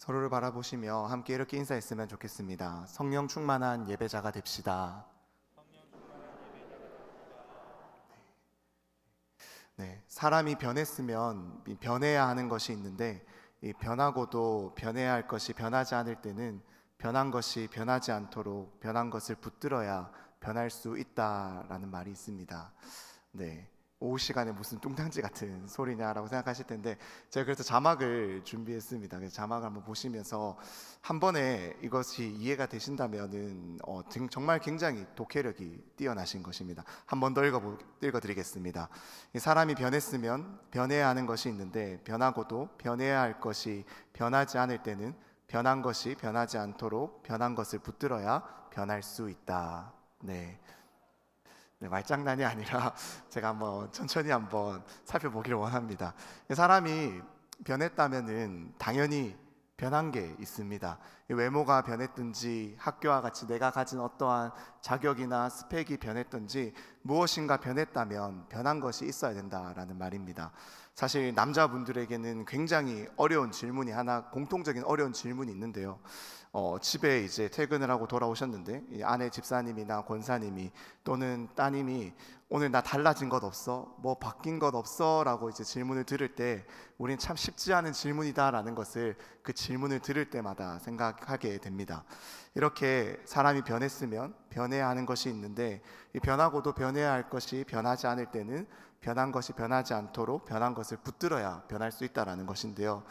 서로를 바라보시며 함께 이렇게 인사했으면 좋겠습니다. 성령 충만한 예배자가 됩시다. 네, 사람이 변했으면 변해야 하는 것이 있는데, 이 변하고도 변해야 할 것이 변하지 않을 때는 변한 것이 변하지 않도록 변한 것을 붙들어야 변할 수 있다라는 말이 있습니다. 네, 오후 시간에 무슨 뚱딴지 같은 소리냐라고 생각하실 텐데, 제가 그래서 자막을 준비했습니다. 그래서 자막을 한번 보시면서 한 번에 이것이 이해가 되신다면은 정말 굉장히 독해력이 뛰어나신 것입니다. 한 번 더 읽어드리겠습니다. 사람이 변했으면 변해야 하는 것이 있는데, 변하고도 변해야 할 것이 변하지 않을 때는 변한 것이 변하지 않도록 변한 것을 붙들어야 변할 수 있다. 네. 네, 말장난이 아니라 제가 한번 천천히 한번 살펴보기를 원합니다. 사람이 변했다면은 당연히 변한 게 있습니다. 외모가 변했든지 학교와 같이 내가 가진 어떠한 자격이나 스펙이 변했든지 무엇인가 변했다면 변한 것이 있어야 된다라는 말입니다. 사실 남자분들에게는 굉장히 어려운 질문이 하나, 공통적인 어려운 질문이 있는데요. 집에 이제 퇴근을 하고 돌아오셨는데 이 아내 집사님이나 권사님이 또는 따님이 오늘 나 달라진 것 없어? 뭐 바뀐 것 없어? 라고 이제 질문을 들을 때 우린 참 쉽지 않은 질문이다라는 것을 그 질문을 들을 때마다 생각하게 됩니다. 이렇게 사람이 변했으면 변해야 하는 것이 있는데, 이 변하고도 변해야 할 것이 변하지 않을 때는 변한 것이 변하지 않도록 변한 것을 붙들어야 변할 수 있다라는 것인데요.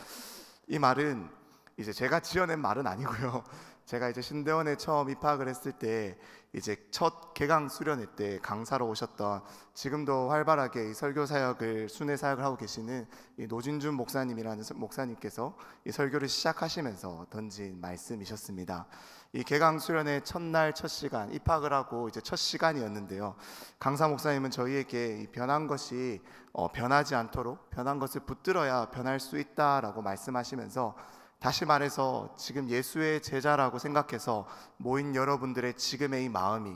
이 말은 이제 제가 지어낸 말은 아니고요. 제가 이제 신대원에 처음 입학을 했을 때 이제 첫 개강 수련회 때 강사로 오셨던, 지금도 활발하게 이 설교 사역을 순회 사역을 하고 계시는 이 노진준 목사님이라는 목사님께서 이 설교를 시작하시면서 던진 말씀이셨습니다. 이 개강 수련회 첫날 첫 시간 입학을 하고 이제 첫 시간이었는데요. 강사 목사님은 저희에게 이 변한 것이 변하지 않도록 변한 것을 붙들어야 변할 수 있다라고 말씀하시면서, 다시 말해서 지금 예수의 제자라고 생각해서 모인 여러분들의 지금의 이 마음이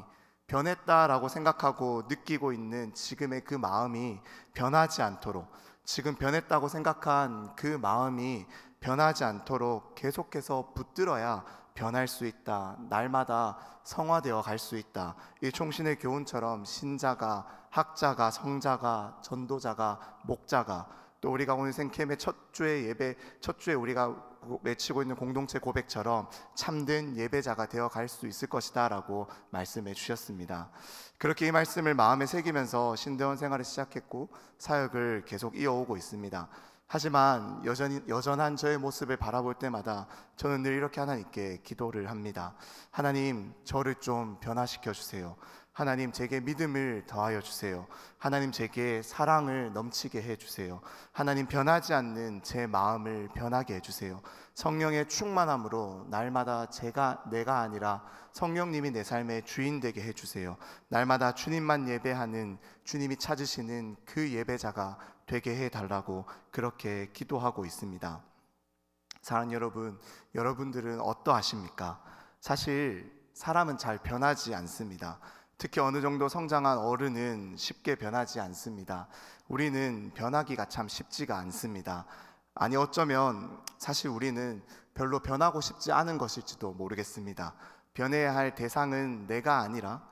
변했다라고 생각하고 느끼고 있는 지금의 그 마음이 변하지 않도록, 지금 변했다고 생각한 그 마음이 변하지 않도록 계속해서 붙들어야 변할 수 있다. 날마다 성화되어 갈 수 있다. 이 총신의 교훈처럼 신자가, 학자가, 성자가, 전도자가, 목자가, 또 우리가 오늘 생캠의 첫 주의 예배, 첫 주에 우리가 외치고 있는 공동체 고백처럼 참된 예배자가 되어 갈 수 있을 것이다 라고 말씀해 주셨습니다. 그렇게 이 말씀을 마음에 새기면서 신대원 생활을 시작했고 사역을 계속 이어오고 있습니다. 하지만 여전한 저의 모습을 바라볼 때마다 저는 늘 이렇게 하나님께 기도를 합니다. 하나님, 저를 좀 변화시켜 주세요. 하나님, 제게 믿음을 더하여 주세요. 하나님, 제게 사랑을 넘치게 해주세요. 하나님, 변하지 않는 제 마음을 변하게 해주세요. 성령의 충만함으로 날마다 내가 아니라 성령님이 내 삶의 주인 되게 해주세요. 날마다 주님만 예배하는, 주님이 찾으시는 그 예배자가 되게 해달라고 그렇게 기도하고 있습니다. 사랑하는 여러분, 여러분들은 어떠하십니까? 사실 사람은 잘 변하지 않습니다. 특히 어느 정도 성장한 어른은 쉽게 변하지 않습니다. 우리는 변하기가 참 쉽지가 않습니다. 아니, 어쩌면 사실 우리는 별로 변하고 싶지 않은 것일지도 모르겠습니다. 변해야 할 대상은 내가 아니라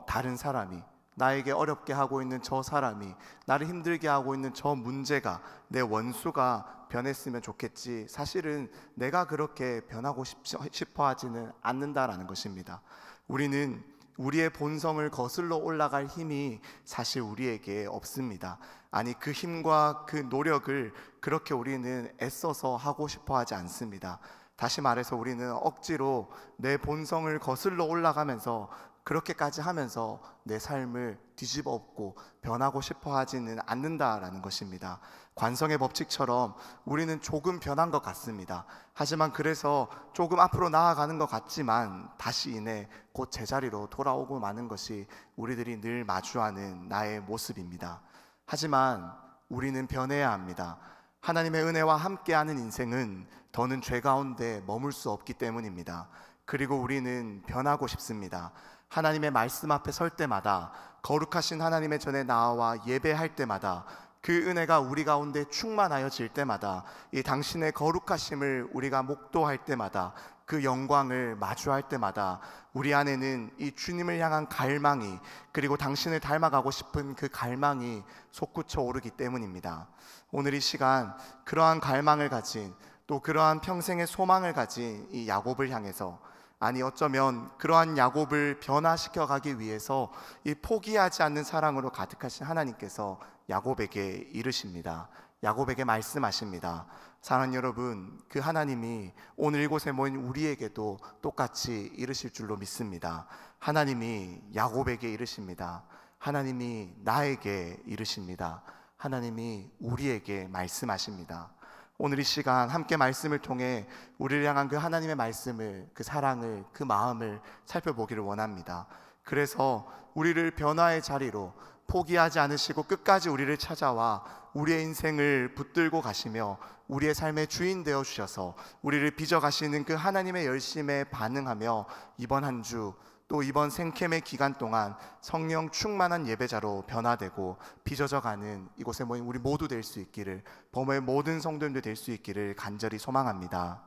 다른 사람이, 나에게 어렵게 하고 있는 저 사람이, 나를 힘들게 하고 있는 저 문제가, 내 원수가 변했으면 좋겠지, 사실은 내가 그렇게 변하고 싶어 하지는 않는다라는 것입니다. 우리는 우리의 본성을 거슬러 올라갈 힘이 사실 우리에게 없습니다. 아니, 그 힘과 그 노력을 그렇게 우리는 애써서 하고 싶어 하지 않습니다. 다시 말해서 우리는 억지로 내 본성을 거슬러 올라가면서 그렇게까지 하면서 내 삶을 뒤집어 엎고 변하고 싶어 하지는 않는다라는 것입니다. 관성의 법칙처럼 우리는 조금 변한 것 같습니다. 하지만 그래서 조금 앞으로 나아가는 것 같지만 다시 이내 곧 제자리로 돌아오고 마는 것이 우리들이 늘 마주하는 나의 모습입니다. 하지만 우리는 변해야 합니다. 하나님의 은혜와 함께하는 인생은 더는 죄 가운데 머물 수 없기 때문입니다. 그리고 우리는 변하고 싶습니다. 하나님의 말씀 앞에 설 때마다, 거룩하신 하나님의 전에 나와 예배할 때마다 그 은혜가 우리 가운데 충만하여질 때마다, 이 당신의 거룩하심을 우리가 목도할 때마다, 그 영광을 마주할 때마다 우리 안에는 이 주님을 향한 갈망이, 그리고 당신을 닮아가고 싶은 그 갈망이 솟구쳐 오르기 때문입니다. 오늘 이 시간 그러한 갈망을 가진, 또 그러한 평생의 소망을 가진 이 야곱을 향해서, 아니 어쩌면 그러한 야곱을 변화시켜 가기 위해서 이 포기하지 않는 사랑으로 가득하신 하나님께서 야곱에게 이르십니다. 야곱에게 말씀하십니다. 사랑하는 여러분, 그 하나님이 오늘 이곳에 모인 우리에게도 똑같이 이르실 줄로 믿습니다. 하나님이 야곱에게 이르십니다. 하나님이 나에게 이르십니다. 하나님이 우리에게 말씀하십니다. 오늘 이 시간 함께 말씀을 통해 우리를 향한 그 하나님의 말씀을, 그 사랑을, 그 마음을 살펴보기를 원합니다. 그래서 우리를 변화의 자리로 포기하지 않으시고 끝까지 우리를 찾아와 우리의 인생을 붙들고 가시며 우리의 삶의 주인 되어 주셔서 우리를 빚어가시는 그 하나님의 열심에 반응하며 이번 한 주, 또 이번 생캠의 기간 동안 성령 충만한 예배자로 변화되고 빚어져가는 이곳에 모인 우리 모두 될 수 있기를, 범어의 모든 성도님들 될 수 있기를 간절히 소망합니다.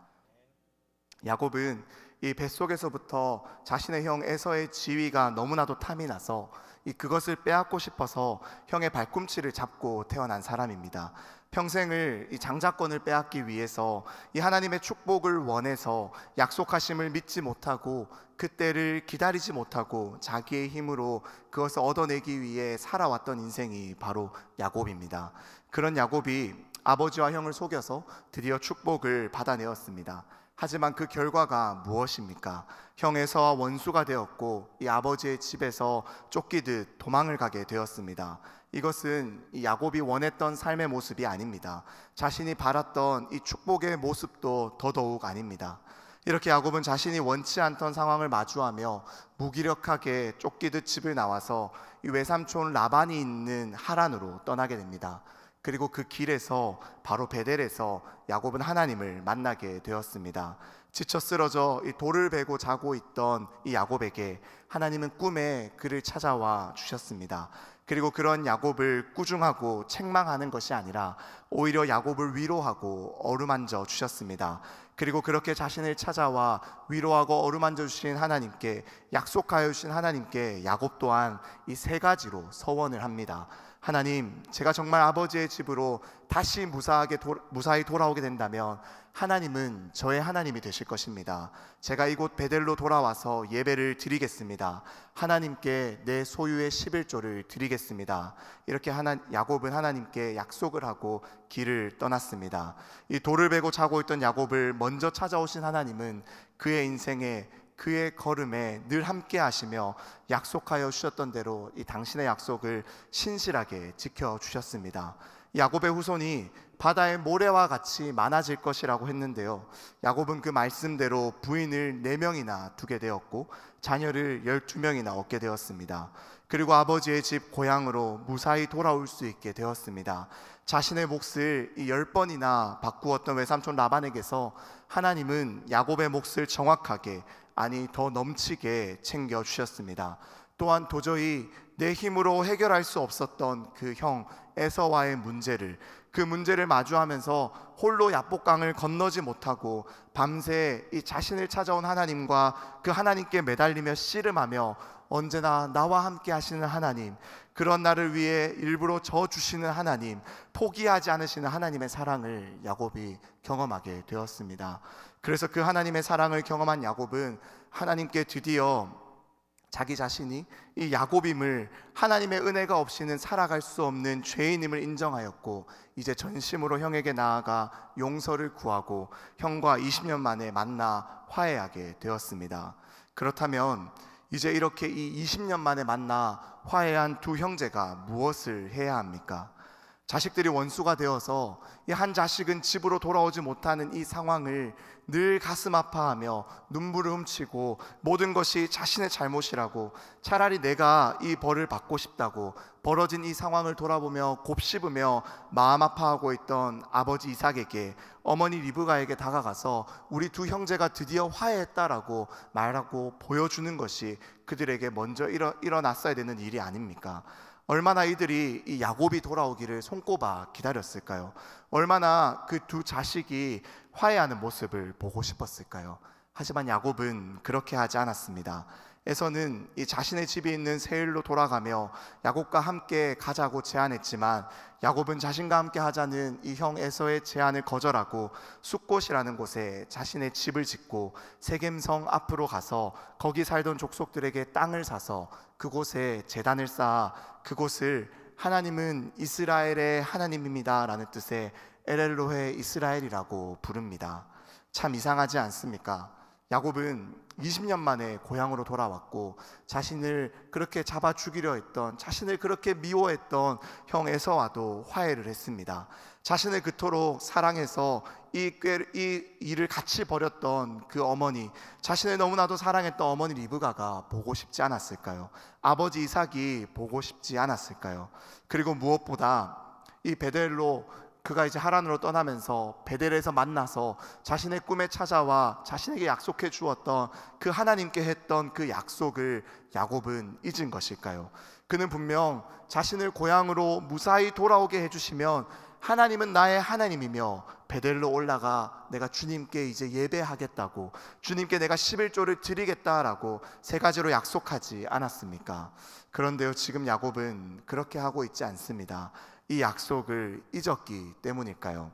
야곱은 이 뱃속에서부터 자신의 형 에서의 지위가 너무나도 탐이 나서 그것을 빼앗고 싶어서 형의 발꿈치를 잡고 태어난 사람입니다. 평생을 이 장자권을 빼앗기 위해서, 이 하나님의 축복을 원해서 약속하심을 믿지 못하고 그때를 기다리지 못하고 자기의 힘으로 그것을 얻어내기 위해 살아왔던 인생이 바로 야곱입니다. 그런 야곱이 아버지와 형을 속여서 드디어 축복을 받아내었습니다. 하지만 그 결과가 무엇입니까? 형 에서와 원수가 되었고 이 아버지의 집에서 쫓기듯 도망을 가게 되었습니다. 이것은 이 야곱이 원했던 삶의 모습이 아닙니다. 자신이 바랐던 이 축복의 모습도 더더욱 아닙니다. 이렇게 야곱은 자신이 원치 않던 상황을 마주하며 무기력하게 쫓기듯 집을 나와서 이 외삼촌 라반이 있는 하란으로 떠나게 됩니다. 그리고 그 길에서, 바로 베델에서 야곱은 하나님을 만나게 되었습니다. 지쳐 쓰러져 이 돌을 베고 자고 있던 이 야곱에게 하나님은 꿈에 그를 찾아와 주셨습니다. 그리고 그런 야곱을 꾸중하고 책망하는 것이 아니라 오히려 야곱을 위로하고 어루만져 주셨습니다. 그리고 그렇게 자신을 찾아와 위로하고 어루만져 주신 하나님께, 약속하여 주신 하나님께 야곱 또한 이 세 가지로 서원을 합니다. 하나님, 제가 정말 아버지의 집으로 다시 무사히 돌아오게 된다면 하나님은 저의 하나님이 되실 것입니다. 제가 이곳 베델로 돌아와서 예배를 드리겠습니다. 하나님께 내 소유의 11조를 드리겠습니다. 이렇게 야곱은 하나님께 약속을 하고 길을 떠났습니다. 이 돌을 베고 자고 있던 야곱을 먼저 찾아오신 하나님은 그의 인생에, 그의 걸음에 늘 함께 하시며 약속하여 주셨던 대로 이 당신의 약속을 신실하게 지켜주셨습니다. 야곱의 후손이 바다의 모래와 같이 많아질 것이라고 했는데요, 야곱은 그 말씀대로 부인을 4명이나 두게 되었고 자녀를 12명이나 얻게 되었습니다. 그리고 아버지의 집 고향으로 무사히 돌아올 수 있게 되었습니다. 자신의 몫을 10번이나 바꾸었던 외삼촌 라반에게서 하나님은 야곱의 몫을 정확하게, 아니 더 넘치게 챙겨주셨습니다. 또한 도저히 내 힘으로 해결할 수 없었던 그 형 에서와의 그 문제를 마주하면서 홀로 야복강을 건너지 못하고 밤새 이 자신을 찾아온 하나님과 그 하나님께 매달리며 씨름하며 언제나 나와 함께 하시는 하나님, 그런 나를 위해 일부러 져주시는 하나님, 포기하지 않으시는 하나님의 사랑을 야곱이 경험하게 되었습니다. 그래서 그 하나님의 사랑을 경험한 야곱은 하나님께 드디어 자기 자신이 이 야곱임을, 하나님의 은혜가 없이는 살아갈 수 없는 죄인임을 인정하였고 이제 전심으로 형에게 나아가 용서를 구하고 형과 20년 만에 만나 화해하게 되었습니다. 그렇다면 이제 이렇게 이 20년 만에 만나 화해한 두 형제가 무엇을 해야 합니까? 자식들이 원수가 되어서 이 한 자식은 집으로 돌아오지 못하는 이 상황을 늘 가슴 아파하며 눈물을 훔치고 모든 것이 자신의 잘못이라고, 차라리 내가 이 벌을 받고 싶다고 벌어진 이 상황을 돌아보며 곱씹으며 마음 아파하고 있던 아버지 이삭에게, 어머니 리브가에게 다가가서 우리 두 형제가 드디어 화해했다라고 말하고 보여주는 것이 그들에게 먼저 일어났어야 되는 일이 아닙니까? 얼마나 이들이 이 야곱이 돌아오기를 손꼽아 기다렸을까요? 얼마나 그 두 자식이 화해하는 모습을 보고 싶었을까요? 하지만 야곱은 그렇게 하지 않았습니다. 에서는 이 자신의 집이 있는 세일로 돌아가며 야곱과 함께 가자고 제안했지만 야곱은 자신과 함께 하자는 이 형 에서의 제안을 거절하고 숫곳이라는 곳에 자신의 집을 짓고 세겜성 앞으로 가서 거기 살던 족속들에게 땅을 사서 그곳에 제단을 쌓아 그곳을 하나님은 이스라엘의 하나님입니다 라는 뜻의 엘엘로헤 이스라엘이라고 부릅니다. 참 이상하지 않습니까? 야곱은 20년 만에 고향으로 돌아왔고 자신을 그렇게 잡아 죽이려 했던, 자신을 그렇게 미워했던 형 에서와도 화해를 했습니다. 자신을 그토록 사랑해서 이 일을 같이 벌였던 그 어머니, 자신을 너무나도 사랑했던 어머니 리브가가 보고 싶지 않았을까요? 아버지 이삭이 보고 싶지 않았을까요? 그리고 무엇보다 이 베델로 그가 이제 하란으로 떠나면서 베델에서 만나서 자신의 꿈에 찾아와 자신에게 약속해 주었던 그 하나님께 했던 그 약속을 야곱은 잊은 것일까요? 그는 분명 자신을 고향으로 무사히 돌아오게 해주시면 하나님은 나의 하나님이며 베델로 올라가 내가 주님께 이제 예배하겠다고, 주님께 내가 11조를 드리겠다라고 세 가지로 약속하지 않았습니까? 그런데요, 지금 야곱은 그렇게 하고 있지 않습니다. 이 약속을 잊었기 때문일까요?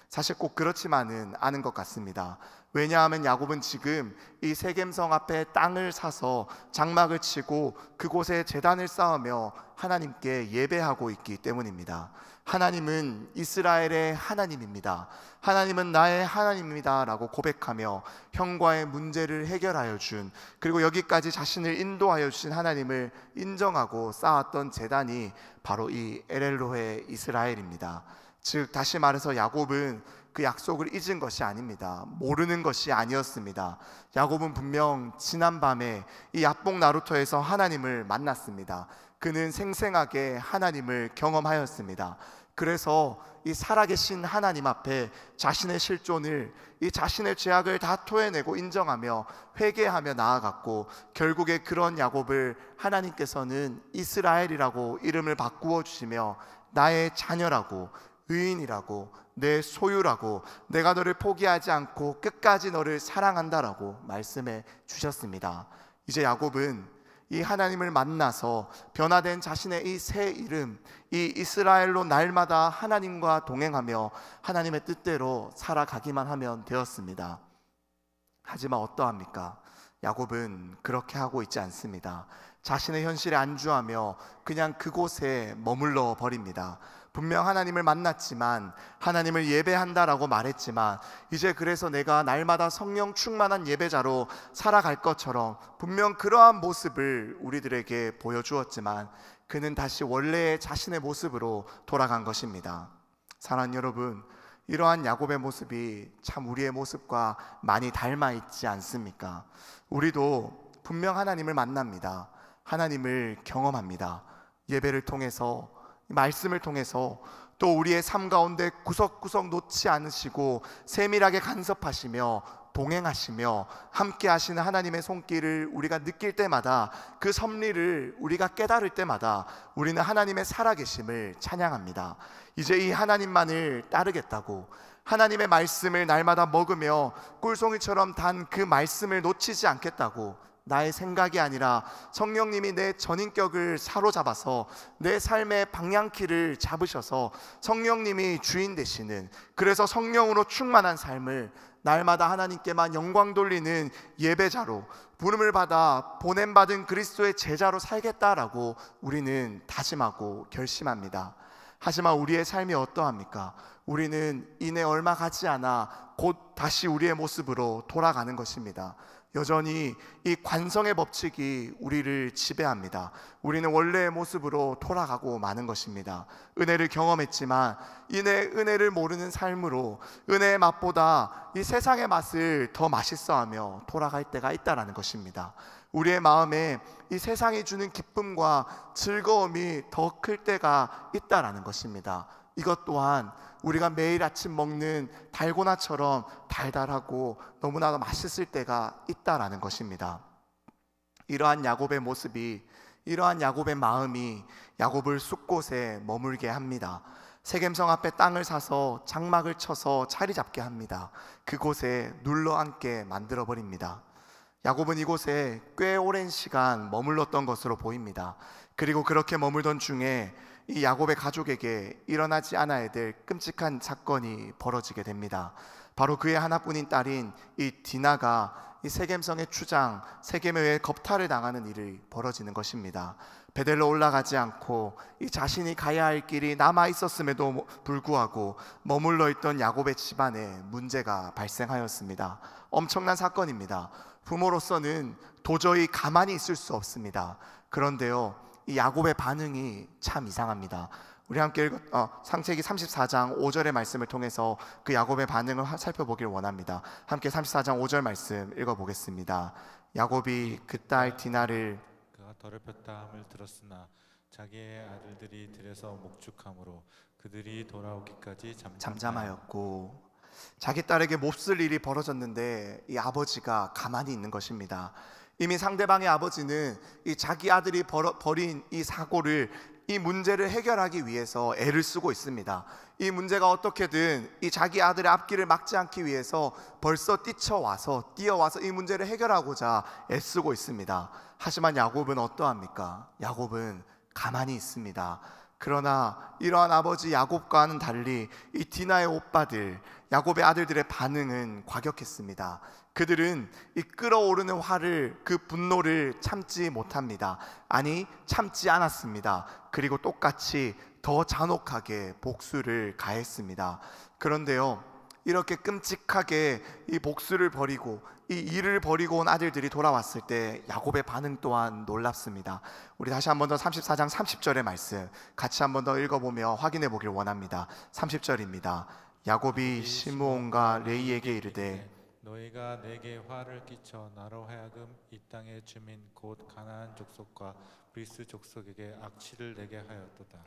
사실 꼭 그렇지만은 않은 것 같습니다. 왜냐하면 야곱은 지금 이 세겜성 앞에 땅을 사서 장막을 치고 그곳에 제단을 쌓으며 하나님께 예배하고 있기 때문입니다. 하나님은 이스라엘의 하나님입니다. 하나님은 나의 하나님입니다 라고 고백하며 형과의 문제를 해결하여 준, 그리고 여기까지 자신을 인도하여 주신 하나님을 인정하고 쌓았던 제단이 바로 이 엘엘로헤 이스라엘입니다. 즉 다시 말해서 야곱은 그 약속을 잊은 것이 아닙니다. 모르는 것이 아니었습니다. 야곱은 분명 지난 밤에 이 야복 나루터에서 하나님을 만났습니다. 그는 생생하게 하나님을 경험하였습니다. 그래서 이 살아계신 하나님 앞에 자신의 실존을, 이 자신의 죄악을 다 토해내고 인정하며 회개하며 나아갔고, 결국에 그런 야곱을 하나님께서는 이스라엘이라고 이름을 바꾸어 주시며 나의 자녀라고, 의인이라고, 내 소유라고, 내가 너를 포기하지 않고 끝까지 너를 사랑한다라고 말씀해 주셨습니다. 이제 야곱은 이 하나님을 만나서 변화된 자신의 이 새 이름, 이 이스라엘로 날마다 하나님과 동행하며 하나님의 뜻대로 살아가기만 하면 되었습니다. 하지만 어떠합니까? 야곱은 그렇게 하고 있지 않습니다. 자신의 현실에 안주하며 그냥 그곳에 머물러 버립니다. 분명 하나님을 만났지만, 하나님을 예배한다라고 말했지만, 이제 그래서 내가 날마다 성령 충만한 예배자로 살아갈 것처럼 분명 그러한 모습을 우리들에게 보여주었지만 그는 다시 원래의 자신의 모습으로 돌아간 것입니다. 사랑하는 여러분, 이러한 야곱의 모습이 참 우리의 모습과 많이 닮아 있지 않습니까? 우리도 분명 하나님을 만납니다. 하나님을 경험합니다. 예배를 통해서, 말씀을 통해서, 또 우리의 삶 가운데 구석구석 놓지 않으시고 세밀하게 간섭하시며 동행하시며 함께 하시는 하나님의 손길을 우리가 느낄 때마다, 그 섭리를 우리가 깨달을 때마다 우리는 하나님의 살아계심을 찬양합니다. 이제 이 하나님만을 따르겠다고, 하나님의 말씀을 날마다 먹으며 꿀송이처럼 단 그 말씀을 놓치지 않겠다고, 나의 생각이 아니라 성령님이 내 전인격을 사로잡아서 내 삶의 방향키를 잡으셔서 성령님이 주인 되시는, 그래서 성령으로 충만한 삶을 날마다 하나님께만 영광 돌리는 예배자로, 부름을 받아 보냄받은 그리스도의 제자로 살겠다라고 우리는 다짐하고 결심합니다. 하지만 우리의 삶이 어떠합니까? 우리는 이내 얼마 가지 않아 곧 다시 우리의 모습으로 돌아가는 것입니다. 여전히 이 관성의 법칙이 우리를 지배합니다. 우리는 원래의 모습으로 돌아가고 마는 것입니다. 은혜를 경험했지만 이내 은혜를 모르는 삶으로 은혜의 맛보다 이 세상의 맛을 더 맛있어하며 돌아갈 때가 있다라는 것입니다. 우리의 마음에 이 세상이 주는 기쁨과 즐거움이 더 클 때가 있다라는 것입니다. 이것 또한 우리가 매일 아침 먹는 달고나처럼 달달하고 너무나도 맛있을 때가 있다라는 것입니다. 이러한 야곱의 모습이 이러한 야곱의 마음이 야곱을 숲곳에 머물게 합니다. 세겜성 앞에 땅을 사서 장막을 쳐서 자리 잡게 합니다. 그곳에 눌러 앉게 만들어 버립니다. 야곱은 이곳에 꽤 오랜 시간 머물렀던 것으로 보입니다. 그리고 그렇게 머물던 중에 이 야곱의 가족에게 일어나지 않아야 될 끔찍한 사건이 벌어지게 됩니다. 바로 그의 하나뿐인 딸인 이 디나가 이 세겜성의 추장 세겜에 의해 겁탈을 당하는 일이 벌어지는 것입니다. 베델로 올라가지 않고 이 자신이 가야 할 길이 남아 있었음에도 불구하고 머물러 있던 야곱의 집안에 문제가 발생하였습니다. 엄청난 사건입니다. 부모로서는 도저히 가만히 있을 수 없습니다. 그런데요, 이 야곱의 반응이 참 이상합니다. 우리 함께 창세기 34장 5절의 말씀을 통해서 그 야곱의 반응을 살펴보길 원합니다. 함께 34장 5절 말씀 읽어보겠습니다. 야곱이 그 딸 디나를 그가 더럽혔다 함을 들었으나 자기의 아들들이 들에서 목축함으로 그들이 돌아오기까지 잠잠하였고, 자기 딸에게 몹쓸 일이 벌어졌는데 이 아버지가 가만히 있는 것입니다. 이미 상대방의 아버지는 이 자기 아들이 벌인 이 사고를, 이 문제를 해결하기 위해서 애를 쓰고 있습니다. 이 문제가 어떻게든 이 자기 아들의 앞길을 막지 않기 위해서 벌써 뛰어와서 이 문제를 해결하고자 애쓰고 있습니다. 하지만 야곱은 어떠합니까? 야곱은 가만히 있습니다. 그러나 이러한 아버지 야곱과는 달리 이 디나의 오빠들, 야곱의 아들들의 반응은 과격했습니다. 그들은 이 끓어오르는 화를, 그 분노를 참지 못합니다. 아니, 참지 않았습니다. 그리고 똑같이 더 잔혹하게 복수를 가했습니다. 그런데요, 이렇게 끔찍하게 이 복수를 벌이고 이 일을 벌이고 온 아들들이 돌아왔을 때 야곱의 반응 또한 놀랍습니다. 우리 다시 한번 더 34장 30절의 말씀 같이 한번 더 읽어보며 확인해 보길 원합니다. 30절입니다. 야곱이 시므온과 레이에게 이르되 너희가 내게 화를 끼쳐 나로 하여금 이 땅의 주민 곧 가나안 족속과 브리스 족속에게 악취를 내게 하였도다.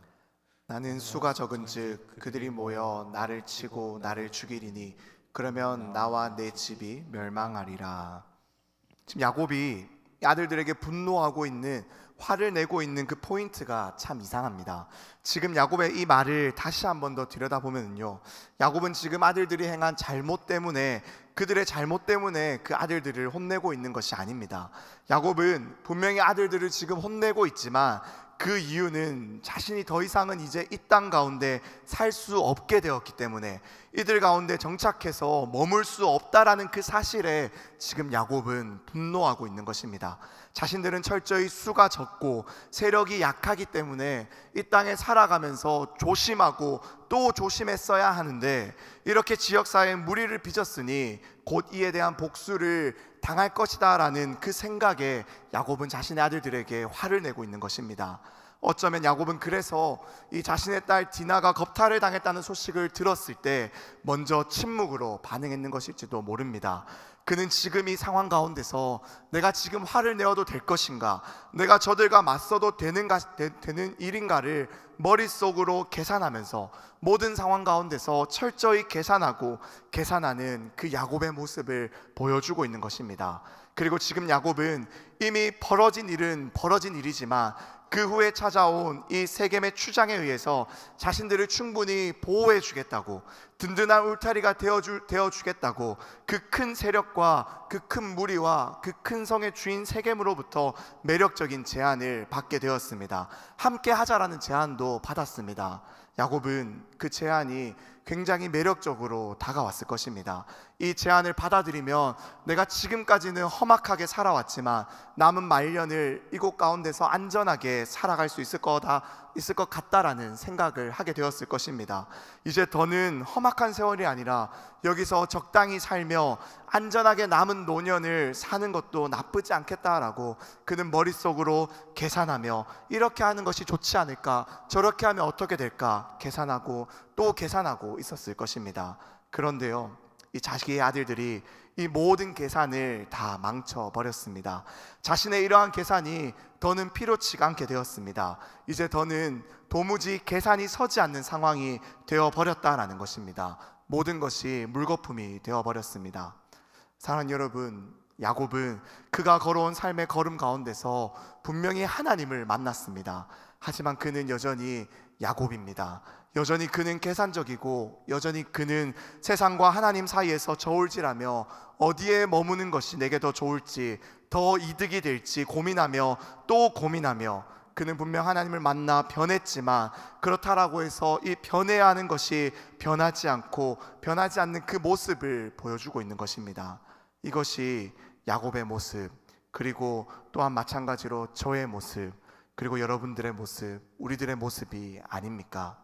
나는 수가 적은즉 그들이 모여 나를 치고 나를 죽이리니 그러면 나와 내 집이 멸망하리라. 지금 야곱이 아들들에게 분노하고 있는, 화를 내고 있는 그 포인트가 참 이상합니다. 지금 야곱의 이 말을 다시 한번 더 들여다보면요, 야곱은 지금 아들들이 행한 잘못 때문에, 그들의 잘못 때문에 그 아들들을 혼내고 있는 것이 아닙니다. 야곱은 분명히 아들들을 지금 혼내고 있지만 그 이유는 자신이 더 이상은 이제 이 땅 가운데 살 수 없게 되었기 때문에, 이들 가운데 정착해서 머물 수 없다라는 그 사실에 지금 야곱은 분노하고 있는 것입니다. 자신들은 철저히 수가 적고 세력이 약하기 때문에 이 땅에 살아가면서 조심하고 또 조심했어야 하는데, 이렇게 지역사회에 무리를 빚었으니 곧 이에 대한 복수를 당할 것이다 라는 그 생각에 야곱은 자신의 아들들에게 화를 내고 있는 것입니다. 어쩌면 야곱은 그래서 이 자신의 딸 디나가 겁탈을 당했다는 소식을 들었을 때 먼저 침묵으로 반응했는 것일지도 모릅니다. 그는 지금 이 상황 가운데서 내가 지금 화를 내어도 될 것인가, 내가 저들과 맞서도 되는 일인가를 머릿속으로 계산하면서 모든 상황 가운데서 철저히 계산하는 그 야곱의 모습을 보여주고 있는 것입니다. 그리고 지금 야곱은 이미 벌어진 일은 벌어진 일이지만 그 후에 찾아온 이 세겜의 추장에 의해서 자신들을 충분히 보호해 주겠다고, 든든한 울타리가 되어 주겠다고 그 큰 세력과 그 큰 무리와 그 큰 성의 주인 세겜으로부터 매력적인 제안을 받게 되었습니다. 함께 하자라는 제안도 받았습니다. 야곱은 그 제안이 굉장히 매력적으로 다가왔을 것입니다. 이 제안을 받아들이면 내가 지금까지는 험악하게 살아왔지만 남은 말년을 이곳 가운데서 안전하게 살아갈 수 있을 것 같다라는 생각을 하게 되었을 것입니다. 이제 더는 험악한 세월이 아니라 여기서 적당히 살며 안전하게 남은 노년을 사는 것도 나쁘지 않겠다라고 그는 머릿속으로 계산하며, 이렇게 하는 것이 좋지 않을까, 저렇게 하면 어떻게 될까 계산하고 또 계산하고 있었을 것입니다. 그런데요, 이 자식의 아들들이 이 모든 계산을 다 망쳐버렸습니다. 자신의 이러한 계산이 더는 필요치가 않게 되었습니다. 이제 더는 도무지 계산이 서지 않는 상황이 되어버렸다라는 것입니다. 모든 것이 물거품이 되어버렸습니다. 사랑하는 여러분, 야곱은 그가 걸어온 삶의 걸음 가운데서 분명히 하나님을 만났습니다. 하지만 그는 여전히 야곱입니다. 여전히 그는 계산적이고 여전히 그는 세상과 하나님 사이에서 저울질하며 어디에 머무는 것이 내게 더 좋을지, 더 이득이 될지 고민하며 또 고민하며, 그는 분명 하나님을 만나 변했지만 그렇다라고 해서 이 변해야 하는 것이 변하지 않고 변하지 않는 그 모습을 보여주고 있는 것입니다. 이것이 야곱의 모습, 그리고 또한 마찬가지로 저의 모습, 그리고 여러분들의 모습, 우리들의 모습이 아닙니까?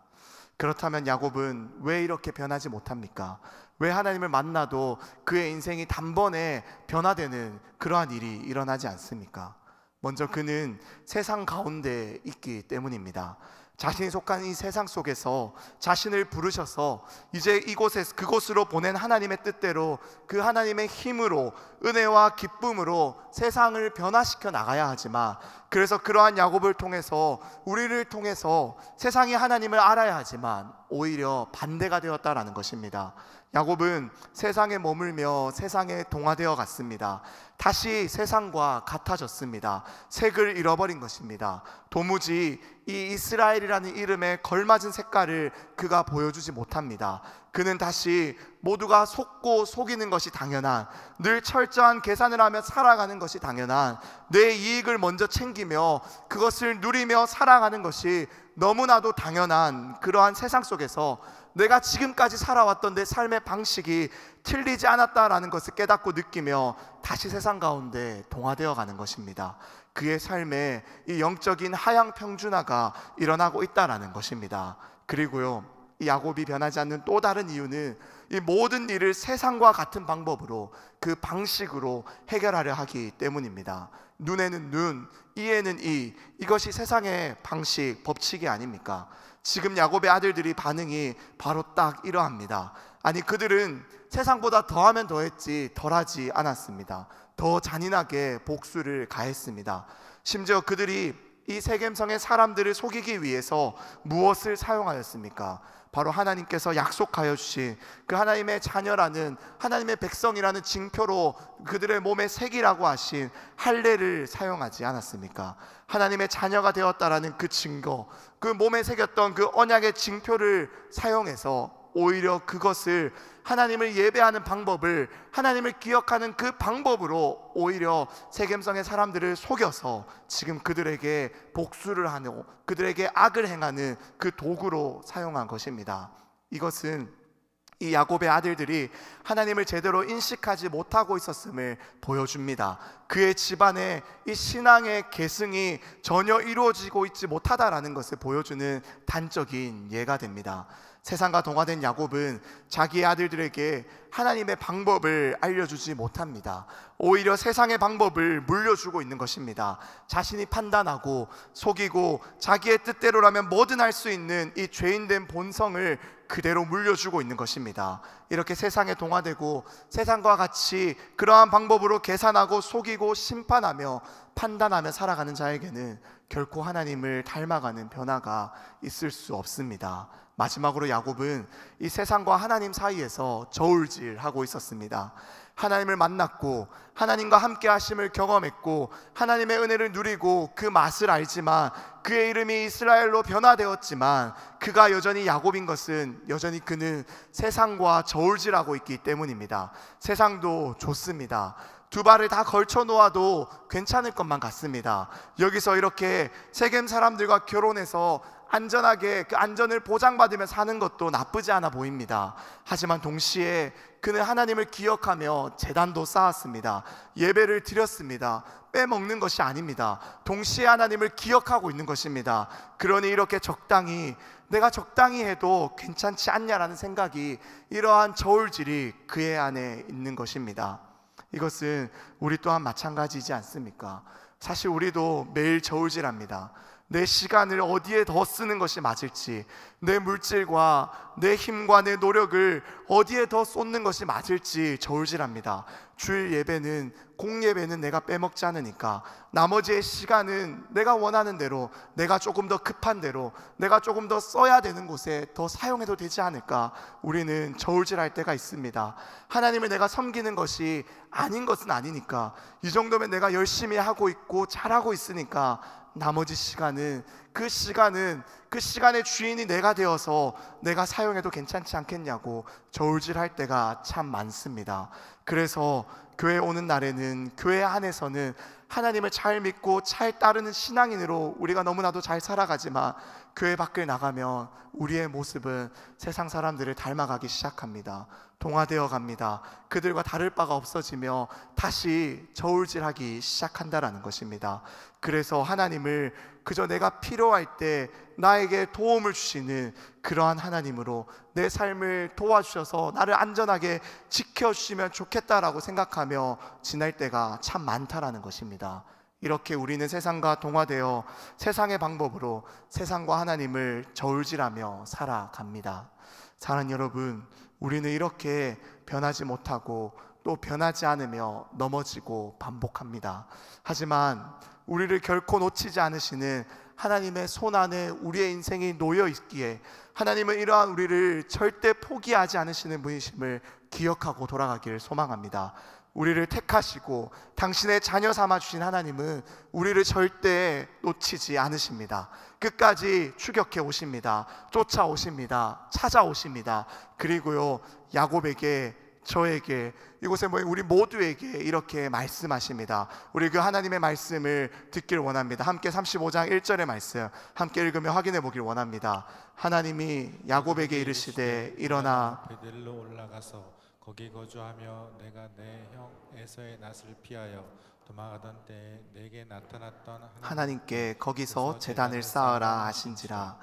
그렇다면 야곱은 왜 이렇게 변하지 못합니까? 왜 하나님을 만나도 그의 인생이 단번에 변화되는 그러한 일이 일어나지 않습니까? 먼저 그는 세상 가운데 있기 때문입니다. 자신이 속한 이 세상 속에서 자신을 부르셔서 이제 이곳에서 그곳으로 보낸 하나님의 뜻대로 그 하나님의 힘으로, 은혜와 기쁨으로 세상을 변화시켜 나가야 하지만, 그래서 그러한 야곱을 통해서, 우리를 통해서 세상이 하나님을 알아야 하지만 오히려 반대가 되었다라는 것입니다. 야곱은 세상에 머물며 세상에 동화되어 갔습니다. 다시 세상과 같아졌습니다. 색을 잃어버린 것입니다. 도무지 이 이스라엘이라는 이름에 걸맞은 색깔을 그가 보여주지 못합니다. 그는 다시 모두가 속고 속이는 것이 당연한, 늘 철저한 계산을 하며 살아가는 것이 당연한, 내 이익을 먼저 챙기며 그것을 누리며 살아가는 것이 너무나도 당연한 그러한 세상 속에서 내가 지금까지 살아왔던 내 삶의 방식이 틀리지 않았다라는 것을 깨닫고 느끼며 다시 세상 가운데 동화되어 가는 것입니다. 그의 삶에 이 영적인 하향 평준화가 일어나고 있다라는 것입니다. 그리고요, 이 야곱이 변하지 않는 또 다른 이유는 이 모든 일을 세상과 같은 방법으로, 그 방식으로 해결하려 하기 때문입니다. 눈에는 눈, 이에는 이, 이것이 세상의 방식, 법칙이 아닙니까? 지금 야곱의 아들들이 반응이 바로 딱 이러합니다. 아니, 그들은 세상보다 더하면 더했지 덜하지 않았습니다. 더 잔인하게 복수를 가했습니다. 심지어 그들이 이 세겜성의 사람들을 속이기 위해서 무엇을 사용하였습니까? 바로 하나님께서 약속하여 주신 그 하나님의 자녀라는, 하나님의 백성이라는 징표로 그들의 몸에 새기라고 하신 할례를 사용하지 않았습니까? 하나님의 자녀가 되었다라는 그 증거, 그 몸에 새겼던 그 언약의 징표를 사용해서 오히려 그것을, 하나님을 예배하는 방법을, 하나님을 기억하는 그 방법으로 오히려 세겜성의 사람들을 속여서 지금 그들에게 복수를 하고 그들에게 악을 행하는 그 도구로 사용한 것입니다. 이것은 이 야곱의 아들들이 하나님을 제대로 인식하지 못하고 있었음을 보여줍니다. 그의 집안에 이 신앙의 계승이 전혀 이루어지고 있지 못하다라는 것을 보여주는 단적인 예가 됩니다. 세상과 동화된 야곱은 자기의 아들들에게 하나님의 방법을 알려주지 못합니다. 오히려 세상의 방법을 물려주고 있는 것입니다. 자신이 판단하고 속이고 자기의 뜻대로라면 뭐든 할 수 있는 이 죄인된 본성을 그대로 물려주고 있는 것입니다. 이렇게 세상에 동화되고 세상과 같이 그러한 방법으로 계산하고 속이고 심판하며 판단하며 살아가는 자에게는 결코 하나님을 닮아가는 변화가 있을 수 없습니다. 마지막으로 야곱은 이 세상과 하나님 사이에서 저울질하고 있었습니다. 하나님을 만났고 하나님과 함께 하심을 경험했고 하나님의 은혜를 누리고 그 맛을 알지만, 그의 이름이 이스라엘로 변화되었지만 그가 여전히 야곱인 것은 여전히 그는 세상과 저울질하고 있기 때문입니다. 세상도 좋습니다. 두 발을 다 걸쳐 놓아도 괜찮을 것만 같습니다. 여기서 이렇게 세겜 사람들과 결혼해서 안전하게 그 안전을 보장받으며 사는 것도 나쁘지 않아 보입니다. 하지만 동시에 그는 하나님을 기억하며 제단도 쌓았습니다. 예배를 드렸습니다. 빼먹는 것이 아닙니다. 동시에 하나님을 기억하고 있는 것입니다. 그러니 이렇게 적당히, 내가 적당히 해도 괜찮지 않냐라는 생각이, 이러한 저울질이 그의 안에 있는 것입니다. 이것은 우리 또한 마찬가지이지 않습니까? 사실 우리도 매일 저울질합니다. 내 시간을 어디에 더 쓰는 것이 맞을지, 내 물질과 내 힘과 내 노력을 어디에 더 쏟는 것이 맞을지 저울질합니다. 주일 예배는, 공예배는 내가 빼먹지 않으니까 나머지의 시간은 내가 원하는 대로, 내가 조금 더 급한 대로, 내가 조금 더 써야 되는 곳에 더 사용해도 되지 않을까, 우리는 저울질할 때가 있습니다. 하나님을 내가 섬기는 것이 아닌 것은 아니니까, 이 정도면 내가 열심히 하고 있고 잘하고 있으니까 나머지 시간은 그 시간의 주인이 내가 되어서 내가 사용해도 괜찮지 않겠냐고 저울질할 때가 참 많습니다. 그래서 교회 오는 날에는, 교회 안에서는 하나님을 잘 믿고 잘 따르는 신앙인으로 우리가 너무나도 잘 살아가지만, 교회 밖을 나가면 우리의 모습은 세상 사람들을 닮아가기 시작합니다. 동화되어 갑니다. 그들과 다를 바가 없어지며 다시 저울질하기 시작한다라는 것입니다. 그래서 하나님을 그저 내가 필요할 때 나에게 도움을 주시는 그러한 하나님으로 내 삶을 도와주셔서 나를 안전하게 지켜주시면 좋겠다라고 생각하며 지낼 때가 참 많다라는 것입니다. 이렇게 우리는 세상과 동화되어 세상의 방법으로 세상과 하나님을 저울질하며 살아갑니다. 사랑하는 여러분, 우리는 이렇게 변하지 못하고 또 변하지 않으며 넘어지고 반복합니다. 하지만 우리를 결코 놓치지 않으시는 하나님의 손 안에 우리의 인생이 놓여 있기에, 하나님은 이러한 우리를 절대 포기하지 않으시는 분이심을 기억하고 돌아가기를 소망합니다. 우리를 택하시고 당신의 자녀 삼아 주신 하나님은 우리를 절대 놓치지 않으십니다. 끝까지 추격해 오십니다. 쫓아오십니다. 찾아오십니다. 그리고요, 야곱에게, 저에게, 이곳에 모인 우리 모두에게 이렇게 말씀하십니다. 우리 그 하나님의 말씀을 듣기를 원합니다. 함께 35장 1절의 말씀 함께 읽으며 확인해 보길 원합니다. 하나님이 야곱에게 이르시되 일어나 베델로 올라가서 거기 거주하며 내가 내 형 에서의 낯을 피하여 도망하던 때에 내게 나타났던 하나님께 거기서 제단을 쌓으라 하신지라.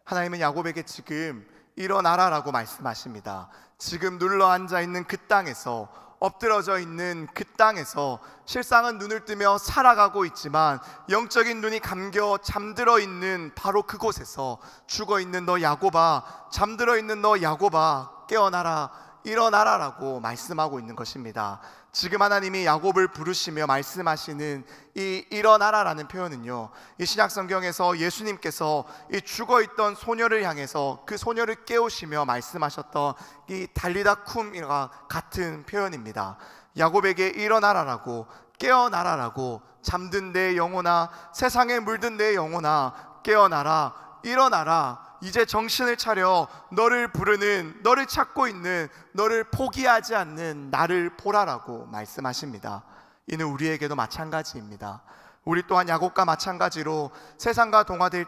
하나님은 야곱에게 지금 일어나라라고 말씀하십니다. 지금 눌러 앉아 있는 그 땅에서, 엎드러져 있는 그 땅에서 실상은 눈을 뜨며 살아가고 있지만 영적인 눈이 감겨 잠들어 있는 바로 그곳에서 죽어 있는 너 야곱아, 잠들어 있는 너 야곱아, 깨어나라, 일어나라라고 말씀하고 있는 것입니다. 지금 하나님이 야곱을 부르시며 말씀하시는 이 일어나라라는 표현은요, 이 신약 성경에서 예수님께서 이 죽어있던 소녀를 향해서 그 소녀를 깨우시며 말씀하셨던 이 달리다 쿰과 같은 표현입니다. 야곱에게 일어나라라고, 깨어나라라고, 잠든 내 영혼아, 세상에 물든 내 영혼아, 깨어나라, 일어나라, 이제 정신을 차려 너를 부르는, 너를 찾고 있는, 너를 포기하지 않는 나를 보라라고 말씀하십니다. 이는 우리에게도 마찬가지입니다. 우리 또한 야곱과 마찬가지로 세상과 동화될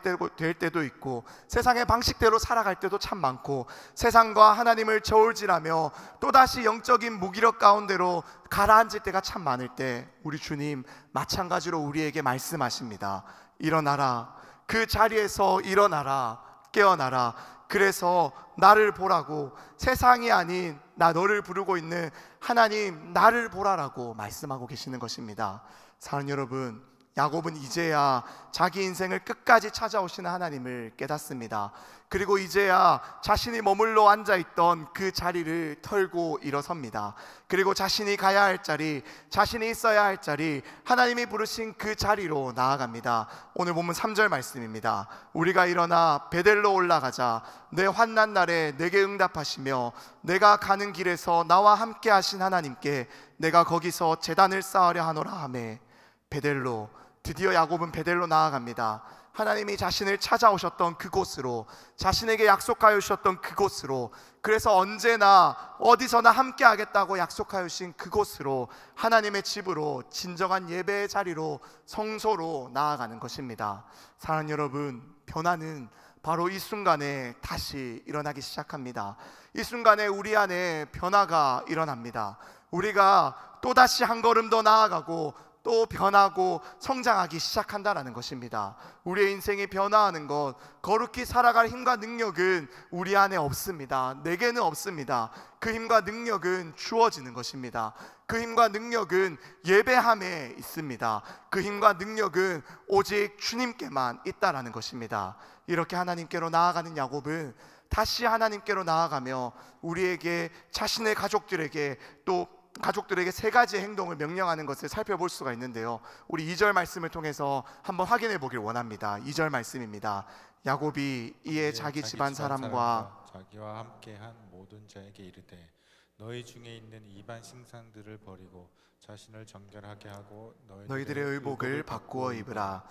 때도 있고, 세상의 방식대로 살아갈 때도 참 많고, 세상과 하나님을 저울질하며 또다시 영적인 무기력 가운데로 가라앉을 때가 참 많을 때, 우리 주님 마찬가지로 우리에게 말씀하십니다. 일어나라, 그 자리에서 일어나라, 깨어나라. 그래서 나를 보라고, 세상이 아닌 나 너를 부르고 있는 하나님 나를 보라라고 말씀하고 계시는 것입니다. 사랑하는 여러분, 야곱은 이제야 자기 인생을 끝까지 찾아오시는 하나님을 깨닫습니다. 그리고 이제야 자신이 머물러 앉아있던 그 자리를 털고 일어섭니다. 그리고 자신이 가야 할 자리, 자신이 있어야 할 자리, 하나님이 부르신 그 자리로 나아갑니다. 오늘 본문 3절 말씀입니다. 우리가 일어나 베델로 올라가자. 내 환난 날에 내게 응답하시며 내가 가는 길에서 나와 함께 하신 하나님께 내가 거기서 제단을 쌓으려 하노라 하매. 베델로, 드디어 야곱은 베델로 나아갑니다. 하나님이 자신을 찾아오셨던 그곳으로, 자신에게 약속하여 주셨던 그곳으로, 그래서 언제나 어디서나 함께 하겠다고 약속하여 주신 그곳으로, 하나님의 집으로, 진정한 예배의 자리로, 성소로 나아가는 것입니다. 사랑하는 여러분, 변화는 바로 이 순간에 다시 일어나기 시작합니다. 이 순간에 우리 안에 변화가 일어납니다. 우리가 또다시 한 걸음 더 나아가고 또 변하고 성장하기 시작한다라는 것입니다. 우리의 인생이 변화하는 것, 거룩히 살아갈 힘과 능력은 우리 안에 없습니다. 내게는 없습니다. 그 힘과 능력은 주어지는 것입니다. 그 힘과 능력은 예배함에 있습니다. 그 힘과 능력은 오직 주님께만 있다라는 것입니다. 이렇게 하나님께로 나아가는 야곱은 다시 하나님께로 나아가며 우리에게, 자신의 가족들에게, 또 가족들에게 세 가지 행동을 명령하는 것을 살펴볼 수가 있는데요, 우리 2절 말씀을 통해서 한번 확인해 보길 원합니다. 2절 말씀입니다. 야곱이 이에 자기 집안 사람과 자기와 함께한 모든 자에게 이르되 너희 중에 있는 이방 신상들을 버리고 자신을 정결하게 하고 너희들의 의복을 바꾸어 입으라.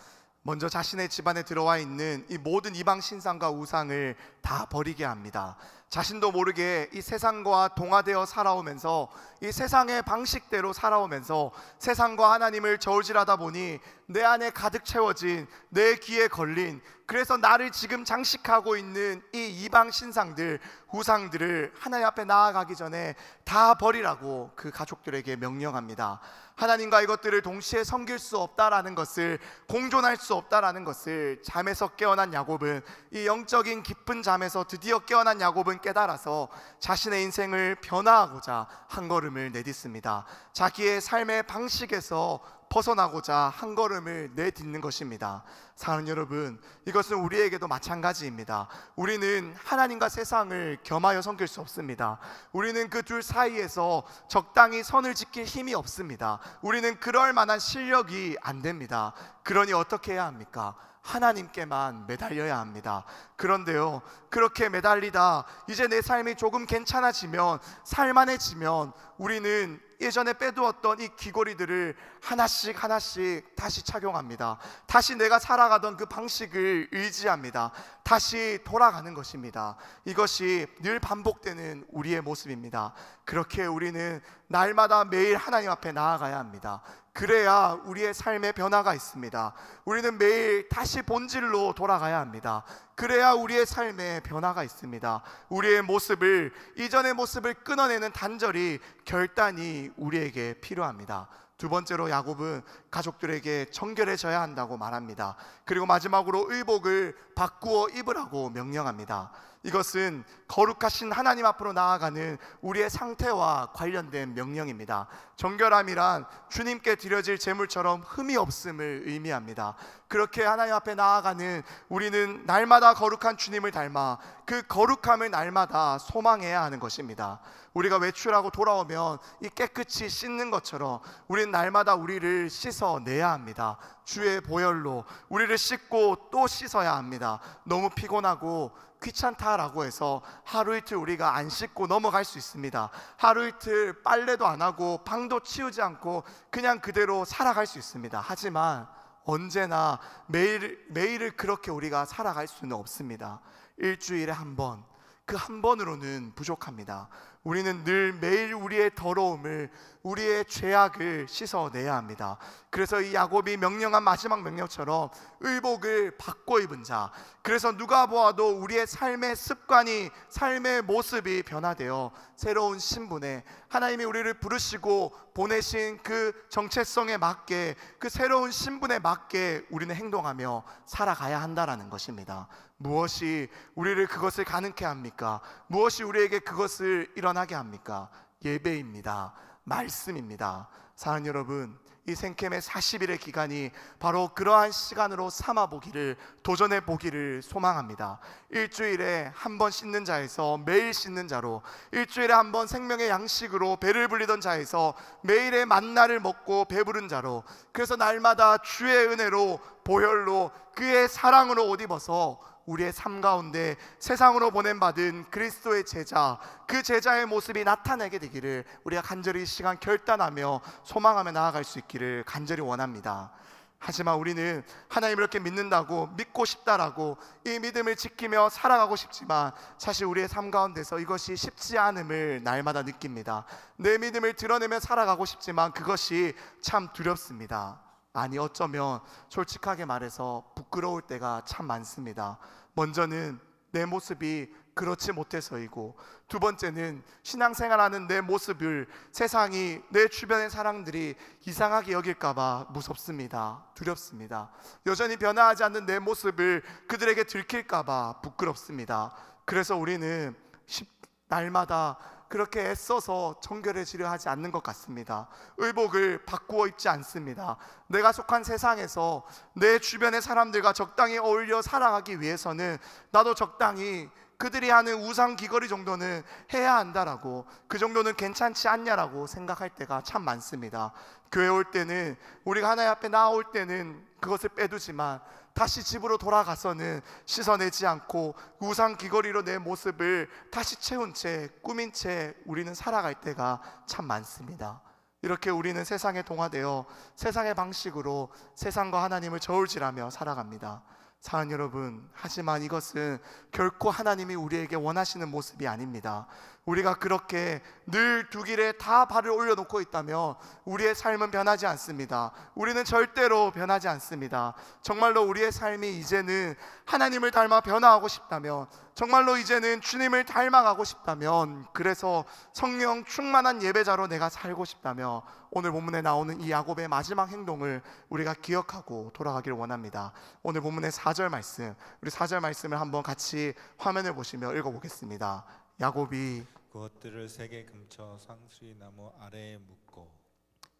먼저 자신의 집안에 들어와 있는 이 모든 이방 신상과 우상을 다 버리게 합니다. 자신도 모르게 이 세상과 동화되어 살아오면서, 이 세상의 방식대로 살아오면서 세상과 하나님을 저울질하다 보니 내 안에 가득 채워진, 내 귀에 걸린, 그래서 나를 지금 장식하고 있는 이 이방 신상들, 우상들을 하나님 앞에 나아가기 전에 다 버리라고 그 가족들에게 명령합니다. 하나님과 이것들을 동시에 섬길 수 없다라는 것을, 공존할 수 없다라는 것을 잠에서 깨어난 야곱은, 이 영적인 깊은 잠에서 드디어 깨어난 야곱은 깨달아서 자신의 인생을 변화하고자 한 걸음을 내딛습니다. 자기의 삶의 방식에서 벗어나고자 한 걸음을 내딛는 것입니다. 사랑하는 여러분, 이것은 우리에게도 마찬가지입니다. 우리는 하나님과 세상을 겸하여 섬길 수 없습니다. 우리는 그 둘 사이에서 적당히 선을 지킬 힘이 없습니다. 우리는 그럴 만한 실력이 안 됩니다. 그러니 어떻게 해야 합니까? 하나님께만 매달려야 합니다. 그런데요, 그렇게 매달리다 이제 내 삶이 조금 괜찮아지면, 살만해지면 우리는 예전에 빼두었던 이 귀걸이들을 하나씩 하나씩 다시 착용합니다. 다시 내가 살아가던 그 방식을 의지합니다. 다시 돌아가는 것입니다. 이것이 늘 반복되는 우리의 모습입니다. 그렇게 우리는 날마다 매일 하나님 앞에 나아가야 합니다. 그래야 우리의 삶에 변화가 있습니다. 우리는 매일 다시 본질로 돌아가야 합니다. 그래야 우리의 삶에 변화가 있습니다. 우리의 모습을, 이전의 모습을 끊어내는 단절이, 결단이 우리에게 필요합니다. 두 번째로 야곱은 가족들에게 정결해져야 한다고 말합니다. 그리고 마지막으로 의복을 바꾸어 입으라고 명령합니다. 이것은 거룩하신 하나님 앞으로 나아가는 우리의 상태와 관련된 명령입니다. 정결함이란 주님께 드려질 제물처럼 흠이 없음을 의미합니다. 그렇게 하나님 앞에 나아가는 우리는 날마다 거룩한 주님을 닮아 그 거룩함을 날마다 소망해야 하는 것입니다. 우리가 외출하고 돌아오면 이 깨끗이 씻는 것처럼 우리는 날마다 우리를 씻어내야 합니다. 주의 보혈로 우리를 씻고 또 씻어야 합니다. 너무 피곤하고 귀찮다라고 해서 하루 이틀 우리가 안 씻고 넘어갈 수 있습니다. 하루 이틀 빨래도 안 하고 방도 치우지 않고 그냥 그대로 살아갈 수 있습니다. 하지만 언제나 매일을 그렇게 우리가 살아갈 수는 없습니다. 일주일에 한 번, 그 한 번으로는 부족합니다. 우리는 늘 매일 우리의 더러움을, 우리의 죄악을 씻어내야 합니다. 그래서 이 야곱이 명령한 마지막 명령처럼 의복을 바꿔 입은 자, 그래서 누가 보아도 우리의 삶의 습관이, 삶의 모습이 변화되어 새로운 신분에, 하나님이 우리를 부르시고 보내신 그 정체성에 맞게, 그 새로운 신분에 맞게 우리는 행동하며 살아가야 한다라는 것입니다. 무엇이 우리를 그것을 가능케 합니까? 무엇이 우리에게 그것을 일어나게 합니까? 예배입니다. 말씀입니다. 사랑하는 여러분, 이 생캠의 40일의 기간이 바로 그러한 시간으로 삼아보기를, 도전해보기를 소망합니다. 일주일에 한 번 씻는 자에서 매일 씻는 자로, 일주일에 한 번 생명의 양식으로 배를 불리던 자에서 매일의 만나를 먹고 배부른 자로, 그래서 날마다 주의 은혜로, 보혈로, 그의 사랑으로 옷 입어서 우리의 삶 가운데 세상으로 보냄받은 그리스도의 제자, 그 제자의 모습이 나타나게 되기를 우리가 간절히 이 시간 결단하며 소망하며 나아갈 수 있기를 간절히 원합니다. 하지만 우리는 하나님을 이렇게 믿는다고, 믿고 싶다라고 이 믿음을 지키며 살아가고 싶지만 사실 우리의 삶 가운데서 이것이 쉽지 않음을 날마다 느낍니다. 내 믿음을 드러내며 살아가고 싶지만 그것이 참 두렵습니다. 아니, 어쩌면 솔직하게 말해서 부끄러울 때가 참 많습니다. 먼저는 내 모습이 그렇지 못해서이고, 두 번째는 신앙생활하는 내 모습을 세상이, 내 주변의 사람들이 이상하게 여길까봐 무섭습니다. 두렵습니다. 여전히 변화하지 않는 내 모습을 그들에게 들킬까봐 부끄럽습니다. 그래서 우리는 날마다 그렇게 애써서 정결해지려 하지 않는 것 같습니다. 의복을 바꾸어 입지 않습니다. 내가 속한 세상에서 내 주변의 사람들과 적당히 어울려 살아가기 위해서는 나도 적당히 그들이 하는 우상 귀걸이 정도는 해야 한다라고, 그 정도는 괜찮지 않냐라고 생각할 때가 참 많습니다. 교회 올 때는, 우리가 하나님 앞에 나올 때는 그것을 빼두지만 다시 집으로 돌아가서는 씻어내지 않고 우상 귀걸이로 내 모습을 다시 채운 채, 꾸민 채 우리는 살아갈 때가 참 많습니다. 이렇게 우리는 세상에 동화되어 세상의 방식으로 세상과 하나님을 저울질하며 살아갑니다. 사랑하는 여러분, 하지만 이것은 결코 하나님이 우리에게 원하시는 모습이 아닙니다. 우리가 그렇게 늘 두 길에 다 발을 올려놓고 있다면 우리의 삶은 변하지 않습니다. 우리는 절대로 변하지 않습니다. 정말로 우리의 삶이 이제는 하나님을 닮아 변화하고 싶다면, 정말로 이제는 주님을 닮아가고 싶다면, 그래서 성령 충만한 예배자로 내가 살고 싶다면 오늘 본문에 나오는 이 야곱의 마지막 행동을 우리가 기억하고 돌아가기를 원합니다. 오늘 본문의 4절 말씀, 우리 4절 말씀을 한번 같이 화면을 보시며 읽어보겠습니다. 야곱이 그것들을 세게 금쳐 상수리 나무 아래에 묶고.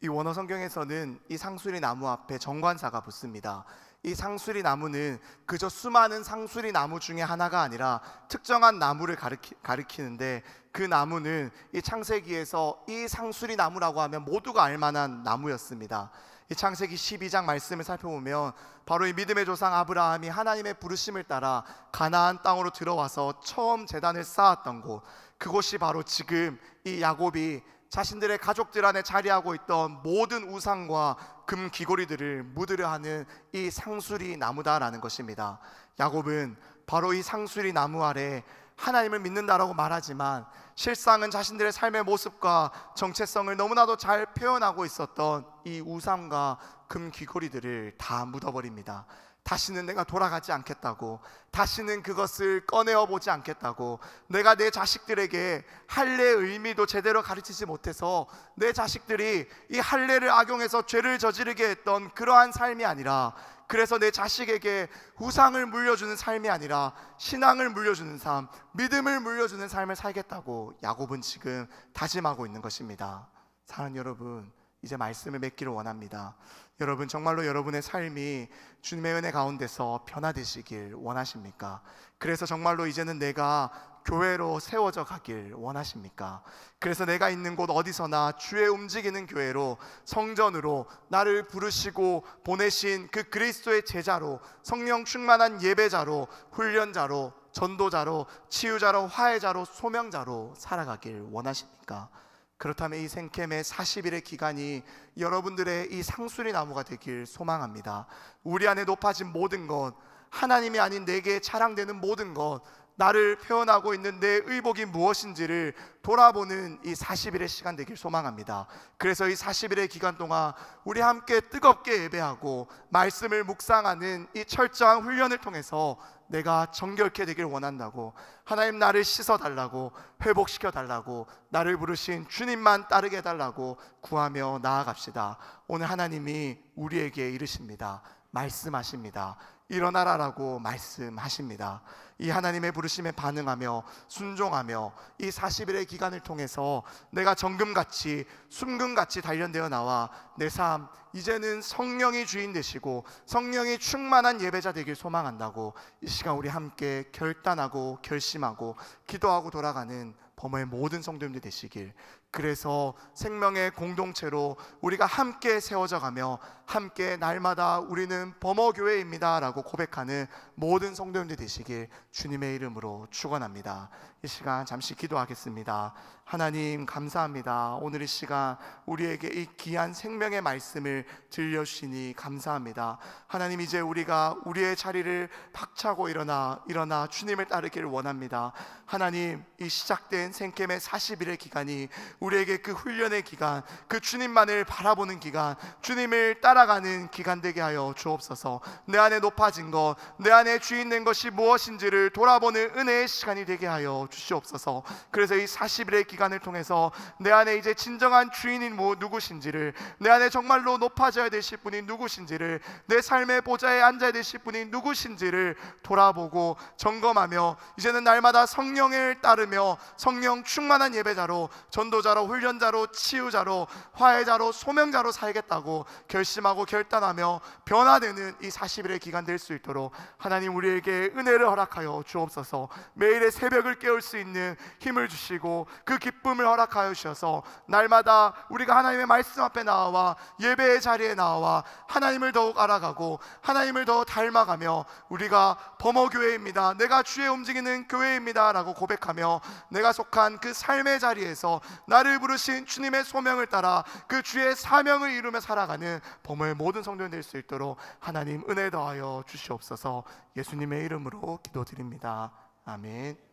이 원어 성경에서는 이 상수리 나무 앞에 정관사가 붙습니다. 이 상수리 나무는 그저 수많은 상수리 나무 중에 하나가 아니라 특정한 나무를 가리키는데, 그 나무는 이 창세기에서 이 상수리 나무라고 하면 모두가 알만한 나무였습니다. 이 창세기 12장 말씀을 살펴보면 바로 이 믿음의 조상 아브라함이 하나님의 부르심을 따라 가나안 땅으로 들어와서 처음 제단을 쌓았던 곳, 그곳이 바로 지금 이 야곱이 자신들의 가족들 안에 자리하고 있던 모든 우상과 금 귀고리들을 묻으려 하는 이 상수리 나무다라는 것입니다. 야곱은 바로 이 상수리 나무 아래 하나님을 믿는다라고 말하지만 실상은 자신들의 삶의 모습과 정체성을 너무나도 잘 표현하고 있었던 이 우상과 금 귀고리들을 다 묻어버립니다. 다시는 내가 돌아가지 않겠다고, 다시는 그것을 꺼내어 보지 않겠다고, 내가 내 자식들에게 할례의 의미도 제대로 가르치지 못해서 내 자식들이 이 할례를 악용해서 죄를 저지르게 했던 그러한 삶이 아니라, 그래서 내 자식에게 우상을 물려주는 삶이 아니라 신앙을 물려주는 삶, 믿음을 물려주는 삶을 살겠다고 야곱은 지금 다짐하고 있는 것입니다. 사랑하는 여러분, 이제 말씀을 맺기를 원합니다. 여러분, 정말로 여러분의 삶이 주님의 은혜 가운데서 변화되시길 원하십니까? 그래서 정말로 이제는 내가 교회로 세워져 가길 원하십니까? 그래서 내가 있는 곳 어디서나 주의 움직이는 교회로, 성전으로 나를 부르시고 보내신 그 그리스도의 제자로, 성령 충만한 예배자로, 훈련자로, 전도자로, 치유자로, 화해자로, 소명자로 살아가길 원하십니까? 그렇다면 이 생캠의 40일의 기간이 여러분들의 이 상수리 나무가 되길 소망합니다. 우리 안에 높아진 모든 것, 하나님이 아닌 내게 자랑되는 모든 것, 나를 표현하고 있는 내 의복이 무엇인지를 돌아보는 이 40일의 시간 되길 소망합니다. 그래서 이 40일의 기간 동안 우리 함께 뜨겁게 예배하고 말씀을 묵상하는 이 철저한 훈련을 통해서 내가 정결케 되길 원한다고, 하나님 나를 씻어달라고, 회복시켜달라고, 나를 부르신 주님만 따르게 해달라고 구하며 나아갑시다. 오늘 하나님이 우리에게 이르십니다. 말씀하십니다. 일어나라라고 말씀하십니다. 이 하나님의 부르심에 반응하며 순종하며 이 40일의 기간을 통해서 내가 정금같이 순금같이 단련되어 나와 내 삶, 이제는 성령이 주인 되시고 성령이 충만한 예배자 되길 소망한다고 이 시간 우리 함께 결단하고 결심하고 기도하고 돌아가는 범어의 모든 성도님들 되시길, 그래서 생명의 공동체로 우리가 함께 세워져 가며 함께 날마다 우리는 범어교회입니다 라고 고백하는 모든 성도님들 되시길 주님의 이름으로 축원합니다. 이 시간 잠시 기도하겠습니다. 하나님 감사합니다. 오늘 이 시간 우리에게 이 귀한 생명의 말씀을 들려주시니 감사합니다. 하나님, 이제 우리가 우리의 자리를 박차고 일어나 주님을 따르기를 원합니다. 하나님, 이 시작된 생캠의 40일의 기간이 우리에게 그 훈련의 기간, 그 주님만을 바라보는 기간, 주님을 따라가는 기간 되게 하여 주옵소서. 내 안에 높아진 것, 내 안에 주인된 것이 무엇인지를 돌아보는 은혜의 시간이 되게 하여 주시옵소서. 그래서 이 40일의 기간을 통해서 내 안에 이제 진정한 주인이 누구신지를, 내 안에 정말로 높아져야 되실 분이 누구신지를, 내 삶의 보좌에 앉아야 되실 분이 누구신지를 돌아보고 점검하며, 이제는 날마다 성령을 따르며 성령 충만한 예배자로, 전도자로, 훈련자로, 치유자로, 화해자로, 소명자로 살겠다고 결심하고 결단하며 변화되는 이 40일의 기간 될 수 있도록 하나님 우리에게 은혜를 허락하여 주옵소서. 매일의 새벽을 깨울 수 있는 힘을 주시고 그 기쁨을 허락하여 주셔서 날마다 우리가 하나님의 말씀 앞에 나와 예배의 자리에 나와 하나님을 더욱 알아가고 하나님을 더 닮아가며, 우리가 범어교회입니다, 내가 주의 움직이는 교회입니다 라고 고백하며 내가 속한 그 삶의 자리에서 나를 부르신 주님의 소명을 따라 그 주의 사명을 이루며 살아가는 범어의 모든 성도들 될 수 있도록 하나님 은혜 더하여 주시옵소서. 예수님의 이름으로 기도드립니다. 아멘.